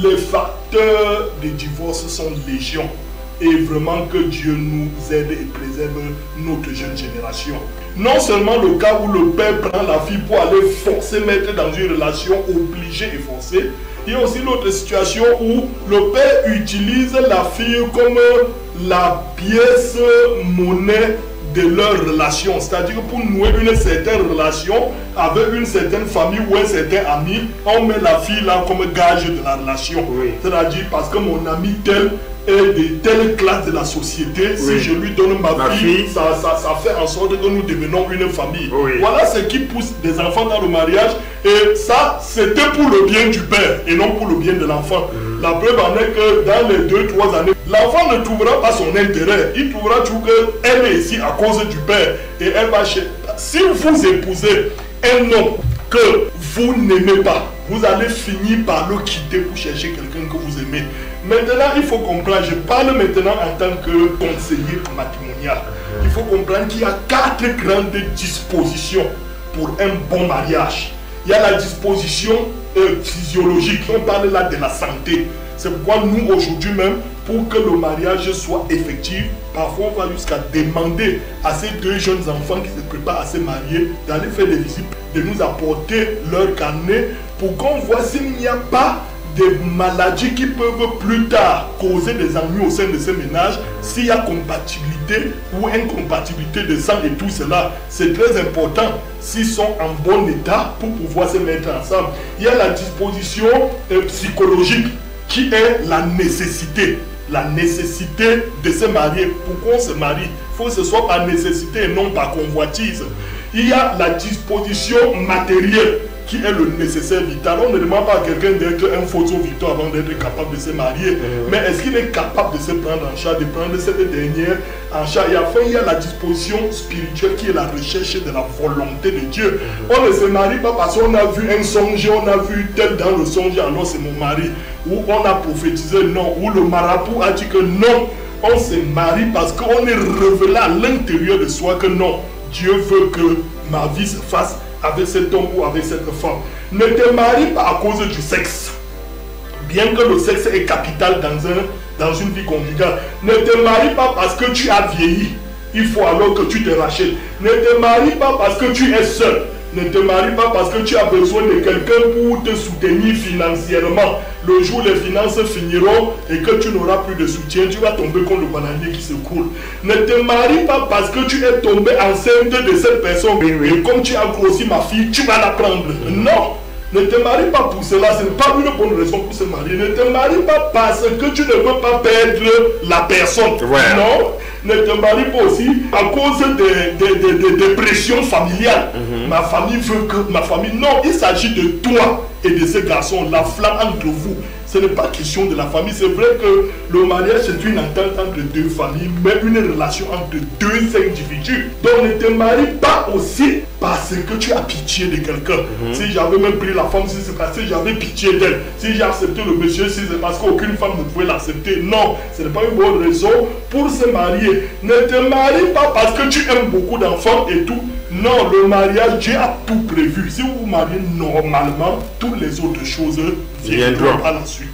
Les facteurs de divorce sont légion. Et vraiment que Dieu nous aide et préserve notre jeune génération. Non seulement le cas où le père prend la fille pour aller forcer, mettre dans une relation obligée et forcée. Il y a aussi l'autre situation où le père utilise la fille comme la pièce monnaie de leur relation. C'est-à-dire pour nouer une certaine relation avec une certaine famille ou un certain ami, on met la fille là comme gage de la relation. Oui. C'est-à-dire parce que mon ami tel est de telle classe de la société, oui. Si je lui donne ma fille, ça fait en sorte que nous devenons une famille. Oui. Voilà ce qui pousse des enfants dans le mariage. Et ça, c'était pour le bien du père et non pour le bien de l'enfant. La preuve en est que dans les 2-3 années, l'enfant ne trouvera pas son intérêt. Il trouvera toujours qu'elle est ici à cause du père. Et elle va chercher. Si vous épousez un homme que vous n'aimez pas, vous allez finir par le quitter pour chercher quelqu'un que vous aimez. Maintenant, il faut comprendre, je parle maintenant en tant que conseiller matrimonial. Il faut comprendre qu'il y a 4 grandes dispositions pour un bon mariage. Il y a la disposition physiologique, on parle là de la santé. C'est pourquoi nous, aujourd'hui même, pour que le mariage soit effectif, parfois on va jusqu'à demander à ces 2 jeunes enfants qui se préparent à se marier d'aller faire des visites, de nous apporter leur carnet pour qu'on voit s'il n'y a pas des maladies qui peuvent plus tard causer des ennuis au sein de ces ménages, s'il y a compatibilité ou incompatibilité de sang et tout cela. C'est très important s'ils sont en bon état pour pouvoir se mettre ensemble. Il y a la disposition psychologique qui est la nécessité. La nécessité de se marier. Pourquoi on se marie? Il faut que ce soit par nécessité et non par convoitise. Il y a la disposition matérielle qui est le nécessaire vital. On ne demande pas à quelqu'un d'être un photo Victor avant d'être capable de se marier. Mais est-ce qu'il est capable de se prendre en charge, de prendre cette dernière en charge? Et enfin, il y a la disposition spirituelle qui est la recherche de la volonté de Dieu. On ne se marie pas parce qu'on a vu un songe, on a vu tel dans le songe, alors c'est mon mari. Ou on a prophétisé non, ou le marabout a dit que non. On se marie parce qu'on est révélé à l'intérieur de soi que non, Dieu veut que ma vie se fasse avec cet homme ou avec cette femme. Ne te marie pas à cause du sexe. Bien que le sexe est capital dans une vie conjugale. Ne te marie pas parce que tu as vieilli. Il faut alors que tu te rachètes. Ne te marie pas parce que tu es seul. Ne te marie pas parce que tu as besoin de quelqu'un pour te soutenir financièrement. Le jour où les finances finiront et que tu n'auras plus de soutien, tu vas tomber comme le bananier qui se coule. Ne te marie pas parce que tu es tombé enceinte de cette personne. Et comme tu as grossi ma fille, tu vas la prendre. Non. Ne te marie pas pour cela, ce n'est pas une bonne raison pour se marier. Ne te marie pas parce que tu ne veux pas perdre la personne. Ouais. Non. Ne te marie pas aussi à cause des pressions familiales. Ma famille veut que ma famille... Non, il s'agit de toi et de ce garçon, la flamme entre vous. Ce n'est pas question de la famille. C'est vrai que le mariage, c'est une entente entre 2 familles, mais une relation entre 2 individus. Donc ne te marie pas aussi parce que tu as pitié de quelqu'un. Si j'avais même pris la femme, si c'est parce que j'avais pitié d'elle. Si j'ai accepté le monsieur, si c'est parce qu'aucune femme ne pouvait l'accepter. Non, ce n'est pas une bonne raison pour se marier. Ne te marie pas parce que tu aimes beaucoup d'enfants et tout. Non, le mariage, Dieu a tout prévu. Si vous vous mariez normalement, toutes les autres choses viendront à la suite.